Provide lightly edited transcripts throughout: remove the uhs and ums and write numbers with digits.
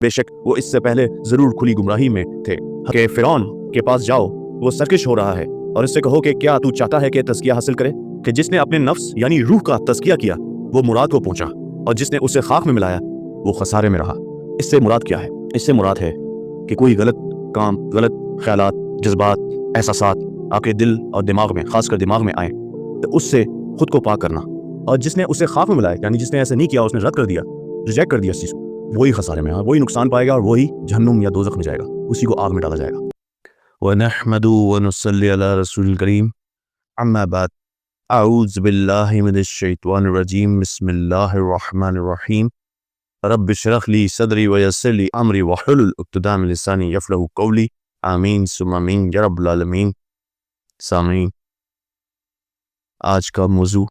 بے شک وہ اس سے پہلے ضرور کھلی گمراہی میں تھے کہ فرعون کے پاس جاؤ، وہ سرکش ہو رہا ہے، اور اس سے کہو کہ کیا تو چاہتا ہے کہ تزکیہ حاصل کرے؟ کہ جس نے اپنے نفس یعنی روح کا تزکیہ کیا وہ مراد کو پہنچا، اور جس نے اسے خاک میں ملایا وہ خسارے میں رہا۔ اس سے مراد کیا ہے؟ اس سے مراد ہے کہ کوئی غلط کام، غلط خیالات، جذبات، احساسات آپ کے دل اور دماغ میں، خاص کر دماغ میں آئیں تو اس سے خود کو پاک کرنا، اور جس نے اسے خاک میں ملایا یعنی جس نے ایسا نہیں کیا، اس نے رد کر دیا، ریجیکٹ کر دیا اس چیز کو، وہی خسارے میں، وہی نقصان پائے گا، اور وہی جہنم یا دوزخ میں جائے گا، اسی کو آگ میں ڈالا جائے گا۔ وَنَحْمَدُ وَنُصَلِّ عَلَى رَسُولِ الْكَرِيمِ أَمَّا بَعْدُ أعوذ باللہ من الشیطان الرجیم بسم اللہ الرحمن الرحیم رب اشرح لی صدری ویسر لی امری واحلل عقدۃ من لسانی یفقہوا قولی آمین ثم آمین یا رب العالمین۔ سامعین، آج کا موضوع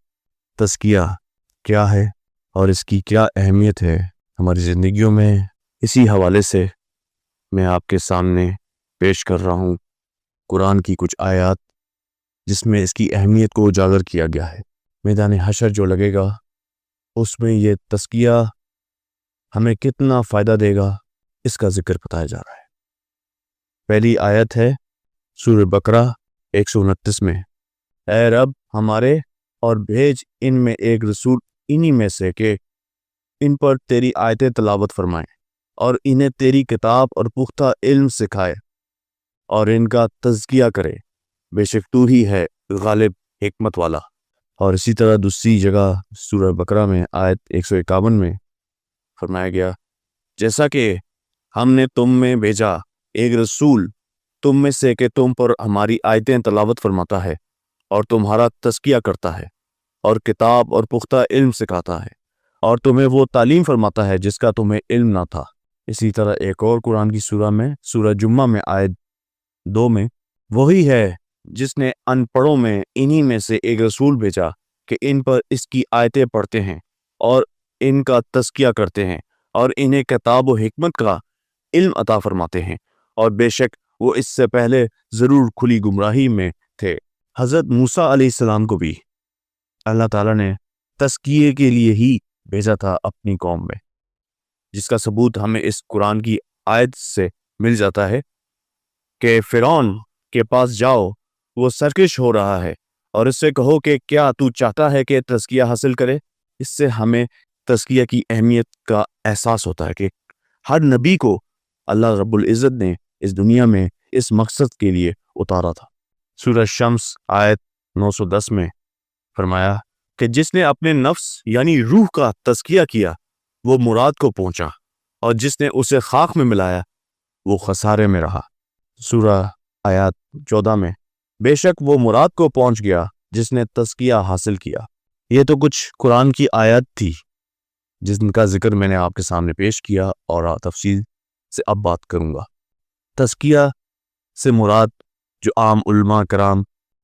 تزکیہ کیا ہے اور اس کی کیا اہمیت ہے ہماری زندگیوں میں، اسی حوالے سے میں آپ کے سامنے پیش کر رہا ہوں قرآن کی کچھ آیات جس میں اس کی اہمیت کو اجاگر کیا گیا ہے۔ میدان حشر جو لگے گا اس میں یہ تزکیہ ہمیں کتنا فائدہ دے گا اس کا ذکر بتایا جا رہا ہے۔ پہلی آیت ہے سورہ بقرہ 129 میں، اے رب ہمارے اور بھیج ان میں ایک رسول انہی میں سے کہ ان پر تیری آیتیں تلاوت فرمائیں اور انہیں تیری کتاب اور پختہ علم سکھائے اور ان کا تزکیہ کرے، بے شک تو ہی ہے غالب حکمت والا۔ اور اسی طرح دوسری جگہ سورہ بقرہ میں آیت 151 میں فرمایا گیا، جیسا کہ ہم نے تم میں بھیجا ایک رسول تم میں سے کہ تم پر ہماری آیتیں تلاوت فرماتا ہے اور تمہارا تزکیہ کرتا ہے اور کتاب اور پختہ علم سکھاتا ہے اور تمہیں وہ تعلیم فرماتا ہے جس کا تمہیں علم نہ تھا۔ اسی طرح ایک اور قرآن کی سورہ میں سورہ جمعہ میں آیت 2 میں، وہی ہے جس نے ان پڑھوں میں انہی میں سے ایک رسول بھیجا کہ ان پر اس کی آیتیں پڑھتے ہیں اور ان کا تزکیہ کرتے ہیں اور انہیں کتاب و حکمت کا علم عطا فرماتے ہیں، اور بے شک وہ اس سے پہلے ضرور کھلی گمراہی میں تھے۔ حضرت موسیٰ علیہ السلام کو بھی اللہ تعالیٰ نے تزکیے کے لیے ہی بھیجا تھا اپنی قوم میں، جس کا ثبوت ہمیں اس قرآن کی آیت سے مل جاتا ہے کہ فرعون کے پاس جاؤ، وہ سرکش ہو رہا ہے، اور اس سے کہو کہ کیا تو چاہتا ہے کہ تزکیہ حاصل کرے؟ اس سے ہمیں تزکیہ کی اہمیت کا احساس ہوتا ہے کہ ہر نبی کو اللہ رب العزت نے اس دنیا میں اس مقصد کے لیے اتارا تھا۔ سورہ شمس آیت 910 میں فرمایا کہ جس نے اپنے نفس یعنی روح کا تزکیہ کیا وہ مراد کو پہنچا، اور جس نے اسے خاک میں ملایا وہ خسارے میں رہا۔ سورہ آیات 14 میں، بے شک وہ مراد کو پہنچ گیا جس نے تزکیہ حاصل کیا۔ یہ تو کچھ قرآن کی آیات تھی جن کا ذکر میں نے آپ کے سامنے پیش کیا اور تفصیل سے اب بات کروں گا۔ تزکیہ سے مراد جو عام علماء کرام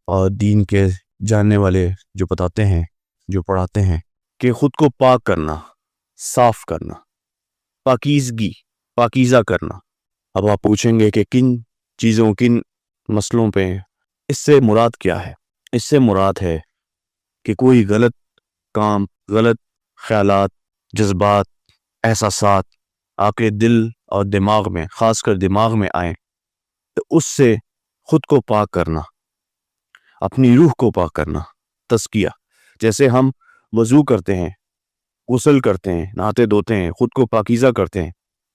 اور دین کے جاننے والے جو بتاتے ہیں، جو پڑھاتے ہیں کہ خود کو پاک کرنا، صاف کرنا، پاکیزگی، پاکیزہ کرنا۔ اب آپ پوچھیں گے کہ کن چیزوں، کن مسئلوں پہ اس سے مراد کیا ہے؟ اس سے مراد ہے کہ کوئی غلط کام، غلط خیالات، جذبات، احساسات آپ کے دل اور دماغ میں، خاص کر دماغ میں آئیں تو اس سے خود کو پاک کرنا، اپنی روح کو پاک کرنا، تزکیہ۔ جیسے ہم وضو کرتے ہیں، غسل کرتے ہیں، نہاتے دھوتے ہیں، خود کو پاکیزہ کرتے ہیں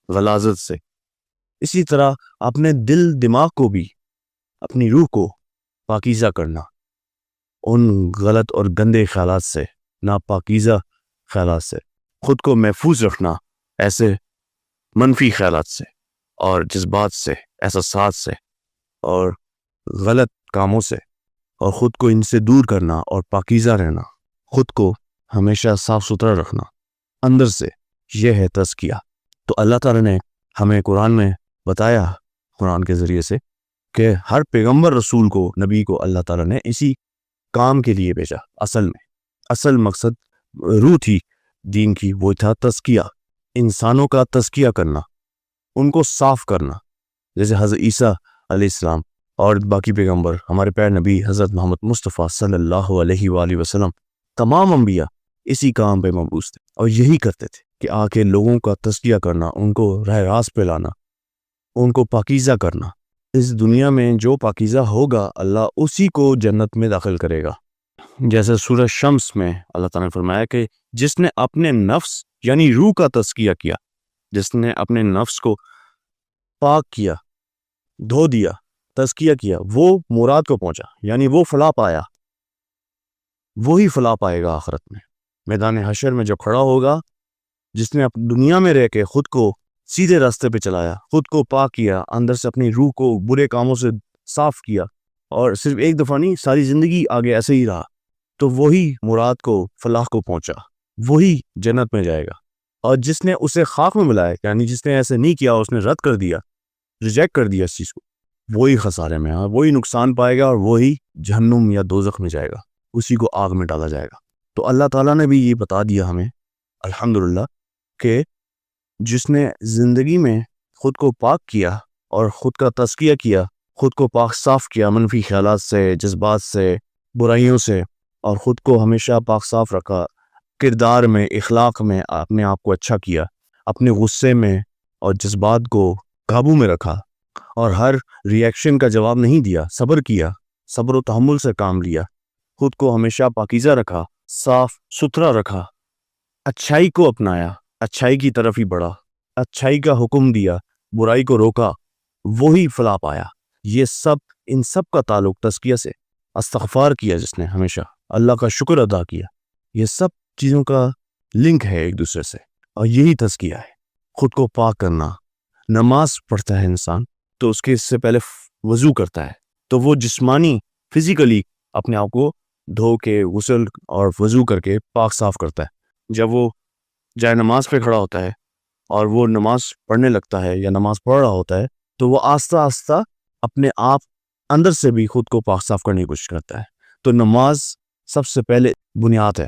غلاظت سے، اسی طرح اپنے دل دماغ کو بھی، اپنی روح کو پاکیزہ کرنا ان غلط اور گندے خیالات سے، ناپاکیزہ خیالات سے، خود کو محفوظ رکھنا ایسے منفی خیالات سے اور جذبات سے، احساسات سے اور غلط کاموں سے، اور خود کو ان سے دور کرنا اور پاکیزہ رہنا، خود کو ہمیشہ صاف ستھرا رکھنا اندر سے، یہ ہے تزکیہ۔ تو اللہ تعالیٰ نے ہمیں قرآن میں بتایا، قرآن کے ذریعے سے، کہ ہر پیغمبر رسول کو، نبی کو اللہ تعالیٰ نے اسی کام کے لیے بھیجا۔ اصل مقصد، روح تھی دین کی، وہ تھا تزکیہ، انسانوں کا تزکیہ کرنا، ان کو صاف کرنا۔ جیسے حضرت عیسیٰ علیہ السلام اور باقی پیغمبر، ہمارے پیارے نبی حضرت محمد مصطفیٰ صلی اللہ علیہ وآلہ وسلم، تمام انبیاء اسی کام پہ مبعوث تھے اور یہی کرتے تھے، کہ آ کے لوگوں کا تزکیہ کرنا، ان کو راہ راست پہ لانا، ان کو پاکیزہ کرنا۔ اس دنیا میں جو پاکیزہ ہوگا اللہ اسی کو جنت میں داخل کرے گا۔ جیسے سورہ شمس میں اللہ تعالیٰ نے فرمایا کہ جس نے اپنے نفس یعنی روح کا تزکیہ کیا، جس نے اپنے نفس کو پاک کیا، دھو دیا، تزکیہ کیا، وہ مراد کو پہنچا، یعنی وہ فلاح پایا، وہی فلاح پائے گا آخرت میں۔ میدان حشر میں جو کھڑا ہوگا، جس نے دنیا میں رہ کے خود کو سیدھے راستے پہ چلایا، خود کو پاک کیا، اندر سے اپنی روح کو برے کاموں سے صاف کیا، اور صرف ایک دفعہ نہیں، ساری زندگی آگے ایسے ہی رہا، تو وہی مراد کو، فلاح کو پہنچا، وہی جنت میں جائے گا۔ اور جس نے اسے خاک میں ملایا، یعنی جس نے ایسے نہیں کیا، اس نے رد کر دیا، ریجیکٹ کر دیا اس چیز کو، وہی خسارے میں، وہی نقصان پائے گا، اور وہی جہنم یا دوزخ میں جائے گا، اسی کو آگ میں ڈالا جائے گا۔ تو اللہ تعالیٰ نے بھی یہ بتا دیا ہمیں الحمدللہ کہ جس نے زندگی میں خود کو پاک کیا اور خود کا تزکیہ کیا، خود کو پاک صاف کیا منفی خیالات سے، جذبات سے، برائیوں سے، اور خود کو ہمیشہ پاک صاف رکھا، کردار میں، اخلاق میں اپنے آپ کو اچھا کیا، اپنے غصے میں اور جذبات کو قابو میں رکھا، اور ہر ری ایکشن کا جواب نہیں دیا، صبر کیا، صبر و تحمل سے کام لیا، خود کو ہمیشہ پاکیزہ رکھا، صاف ستھرا رکھا، اچھائی کو اپنایا، اچھائی کی طرف ہی بڑھا، اچھائی کا حکم دیا، برائی کو روکا، وہی فلاح پایا۔ یہ سب، ان سب کا تعلق تزکیہ سے، استغفار کیا جس نے، ہمیشہ اللہ کا شکر ادا کیا، یہ سب چیزوں کا لنک ہے ایک دوسرے سے، اور یہی تزکیہ ہے۔ خود کو پاک کرنا، نماز پڑھتا ہے انسان تو اس کے اس سے پہلے وضو کرتا ہے، تو وہ جسمانی فزیکلی اپنے آپ کو دھو کے غسل اور وضو کر کے پاک صاف کرتا ہے۔ جب وہ جائے نماز پہ کھڑا ہوتا ہے اور وہ نماز پڑھنے لگتا ہے یا نماز پڑھ رہا ہوتا ہے، تو وہ آہستہ آہستہ اپنے آپ اندر سے بھی خود کو پاک صاف کرنے کی کوشش کرتا ہے۔ تو نماز سب سے پہلے بنیاد ہے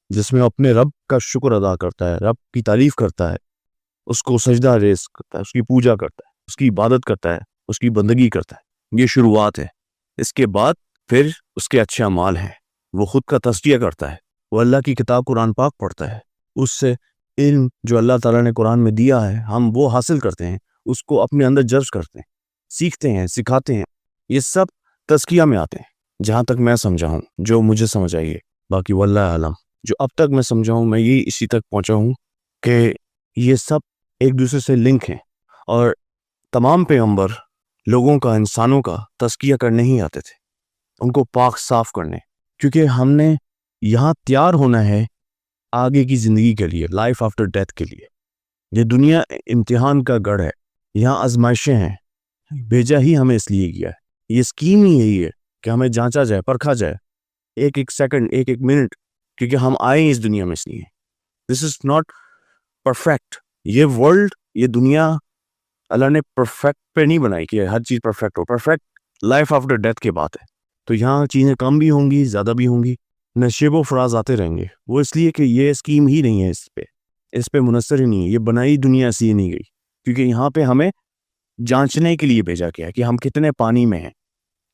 جس میں اپنے رب کا شکر ادا کرتا ہے، رب کی تعریف کرتا ہے، اس کو سجدہ ریز کرتا ہے، اس کی پوجا کرتا ہے، اس کی عبادت کرتا ہے، اس کی بندگی کرتا ہے۔ یہ شروعات ہے۔ اس کے بعد پھر اس کے اچھے اعمال ہیں، وہ خود کا تزکیہ کرتا ہے، وہ اللہ کی کتاب قرآن پاک پڑھتا ہے، اس سے علم جو اللہ تعالیٰ نے قرآن میں دیا ہے ہم وہ حاصل کرتے ہیں، اس کو اپنے اندر جذب کرتے ہیں، سیکھتے ہیں، سکھاتے ہیں۔ یہ سب تزکیہ میں آتے ہیں، جہاں تک میں سمجھا ہوں، جو مجھے سمجھ آئی ہے، باقی واللہ عالم۔ جو اب تک میں سمجھا ہوں، میں یہ اسی تک پہنچا ہوں کہ یہ سب ایک دوسرے سے لنک ہیں، اور تمام پیغمبر لوگوں کا، انسانوں کا تزکیہ کرنے ہی آتے تھے، ان کو پاک صاف کرنے، کیونکہ ہم نے یہاں تیار ہونا ہے آگے کی زندگی کے لیے، لائف آفٹر ڈیتھ کے لیے۔ یہ دنیا امتحان کا گڑھ ہے، یہاں آزمائشیں ہیں، بھیجا ہی ہمیں اس لیے کیا ہے، یہ اسکیم ہی یہی ہے کہ ہمیں جانچا جائے، پرکھا جائے، ایک ایک سیکنڈ، ایک ایک منٹ، کیونکہ ہم آئے ہیں اس دنیا میں اس لیے۔ دس از ناٹ پرفیکٹ۔ یہ ورلڈ، یہ دنیا اللہ نے پرفیکٹ پہ نہیں بنائی کہ ہر چیز پرفیکٹ ہو، پرفیکٹ لائف آفٹر ڈیتھ کے بعد ہے۔ تو یہاں چیزیں کم بھی ہوں گی، زیادہ بھی ہوں گی، نشیب و فراز آتے رہیں گے، وہ اس لیے کہ یہ اسکیم ہی نہیں ہے، اس پہ منحصر ہی نہیں ہے، یہ بنائی دنیا ایسی ہی نہیں گئی، کیونکہ یہاں پہ ہمیں جانچنے کے لیے بھیجا گیا ہے کہ ہم کتنے پانی میں ہیں،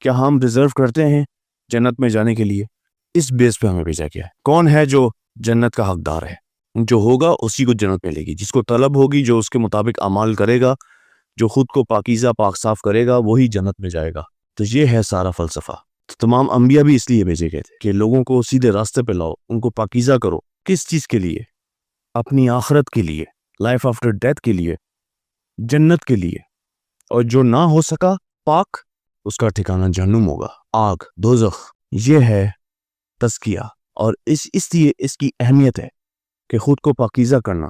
کیا ہم ڈیزرو کرتے ہیں جنت میں جانے کے لیے۔ اس بیس پہ ہمیں بھیجا گیا ہے۔ کون ہے جو جنت کا حقدار ہے؟ جو ہوگا اسی کو جنت ملے گی، جس کو طلب ہوگی، جو اس کے مطابق اعمال کرے گا، جو خود کو پاکیزہ پاک صاف کرے گا، وہی جنت میں جائے گا۔ تو یہ ہے سارا فلسفہ۔ تو تمام انبیاء بھی اس لیے بھیجے گئے تھے کہ لوگوں کو سیدھے راستے پہ لاؤ، ان کو پاکیزہ کرو۔ کس چیز کے لیے؟ اپنی آخرت کے لیے، لائف آفٹر ڈیتھ کے لیے، جنت کے لیے۔ اور جو نہ ہو سکا پاک، اس کا ٹھکانہ جہنم ہوگا، آگ، دوزخ۔ یہ ہے تزکیہ، اور اس لیے اس کی اہمیت ہے کہ خود کو پاکیزہ کرنا۔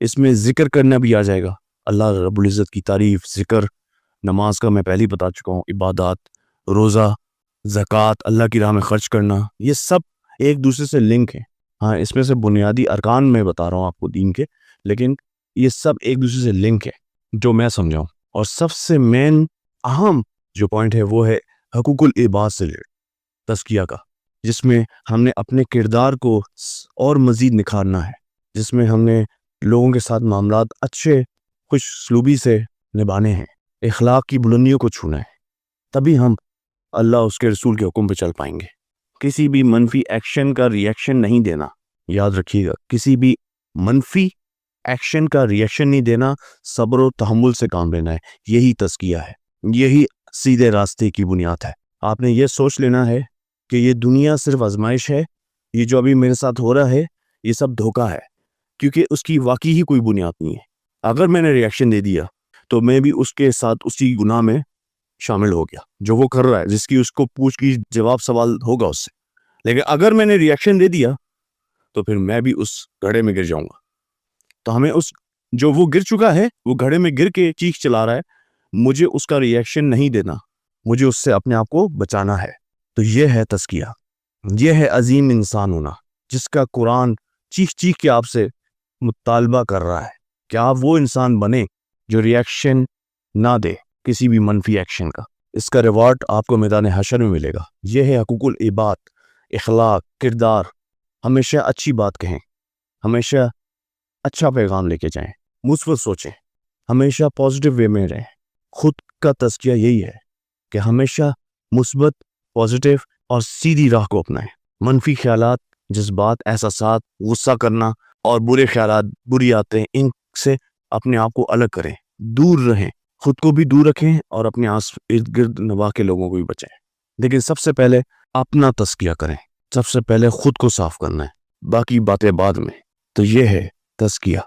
اس میں ذکر کرنا بھی آ جائے گا، اللہ رب العزت کی تعریف، ذکر، نماز کا میں پہلے ہی بتا چکا ہوں، عبادات، روزہ، زکوٰۃ، اللہ کی راہ میں خرچ کرنا، یہ سب ایک دوسرے سے لنک ہیں۔ ہاں، اس میں سے بنیادی ارکان میں بتا رہا ہوں آپ کو دین کے، لیکن یہ سب ایک دوسرے سے لنک ہے جو میں سمجھاؤں۔ اور سب سے مین اہم جو پوائنٹ ہے وہ ہے حقوق العباد سے تزکیہ کا، جس میں ہم نے اپنے کردار کو اور مزید نکھارنا ہے، جس میں ہم نے لوگوں کے ساتھ معاملات اچھے خوش سلوبی سے نبھانے ہیں، اخلاق کی بلندیوں کو چھونا ہے، تبھی ہم اللہ اس کے رسول کے حکم پہ چل پائیں گے۔ کسی بھی منفی ایکشن کا ری ایکشن نہیں دینا، یاد رکھیے گا، کسی بھی منفی ایکشن کا ریئیکشن نہیں دینا، صبر و تحمل سے کام لینا ہے. یہی تزکیہ ہے، یہی سیدھے راستے کی بنیاد ہے. آپ نے یہ سوچ لینا ہے کہ یہ دنیا صرف آزمائش ہے، یہ جو ابھی میرے ساتھ ہو رہا ہے یہ سب دھوکہ ہے، کیونکہ اس کی واقعی ہی کوئی بنیاد نہیں ہے. اگر میں نے ریئیکشن دے دیا تو میں بھی اس کے ساتھ اسی گناہ میں شامل ہو گیا جو وہ کر رہا ہے، جس کی اس کو پوچھ کی جواب سوال ہوگا اس سے. لیکن اگر میں نے ریئیکشن دے دیا تو پھر میں بھی اس گڑھے میں گر جاؤں گا. تو ہمیں جو وہ گر چکا ہے، وہ گڑھے میں گر کے چیخ چلا رہا ہے، مجھے اس کا ریئیکشن نہیں دینا، مجھے اس سے اپنے آپ کو بچانا ہے. تو یہ ہے تزکیہ، یہ ہے عظیم انسان ہونا، جس کا قرآن چیخ چیخ کے آپ سے مطالبہ کر رہا ہے کہ آپ وہ انسان بنے جو ریئیکشن نہ دے کسی بھی منفی ایکشن کا. اس کا ریوارڈ آپ کو میدان حشر میں ملے گا. یہ ہے حقوق العباد، اخلاق، کردار. ہمیشہ اچھی بات کہیں، ہمیشہ اچھا پیغام لے کے جائیں، مثبت سوچیں، ہمیشہ پازیٹیو وے میں رہیں. خود کا تزکیہ یہی ہے کہ ہمیشہ مثبت، پازیٹیو اور سیدھی راہ کو اپنائیں. منفی خیالات، جذبات، احساسات، غصہ کرنا اور برے خیالات، بری عادتیں، ان سے اپنے آپ کو الگ کریں، دور رہیں. خود کو بھی دور رکھیں اور اپنے ارد گرد نواح کے لوگوں کو بھی بچائیں. لیکن سب سے پہلے اپنا تزکیہ کریں، سب سے پہلے خود کو صاف کرنا ہے، باقی باتیں بعد میں. تو یہ ہے تزکیہ،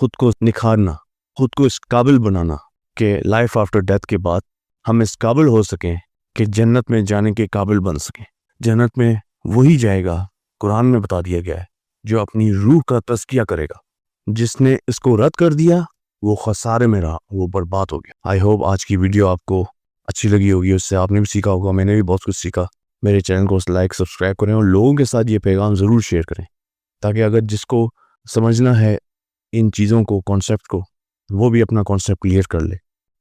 خود کو نکھارنا، خود کو اس قابل بنانا کہ لائف آفٹر ڈیتھ کے بعد ہم اس قابل ہو سکیں کہ جنت میں جانے کے قابل بن سکیں. جنت میں وہی جائے گا، قرآن میں بتا دیا گیا ہے، جو اپنی روح کا تزکیہ کرے گا. جس نے اس کو رد کر دیا وہ خسارے میں رہا، وہ برباد ہو گیا. آئی ہوپ آج کی ویڈیو آپ کو اچھی لگی ہوگی، اس سے آپ نے بھی سیکھا ہوگا، میں نے بھی بہت کچھ سیکھا. میرے چینل کو لائک سبسکرائب کریں اور لوگوں کے ساتھ یہ پیغام ضرور شیئر کریں، تاکہ اگر جس کو سمجھنا ہے ان چیزوں کو، کانسیپٹ کو، وہ بھی اپنا کانسیپٹ کلیئر کر لے.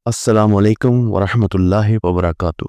السلام علیکم ورحمۃ اللہ وبرکاتہ.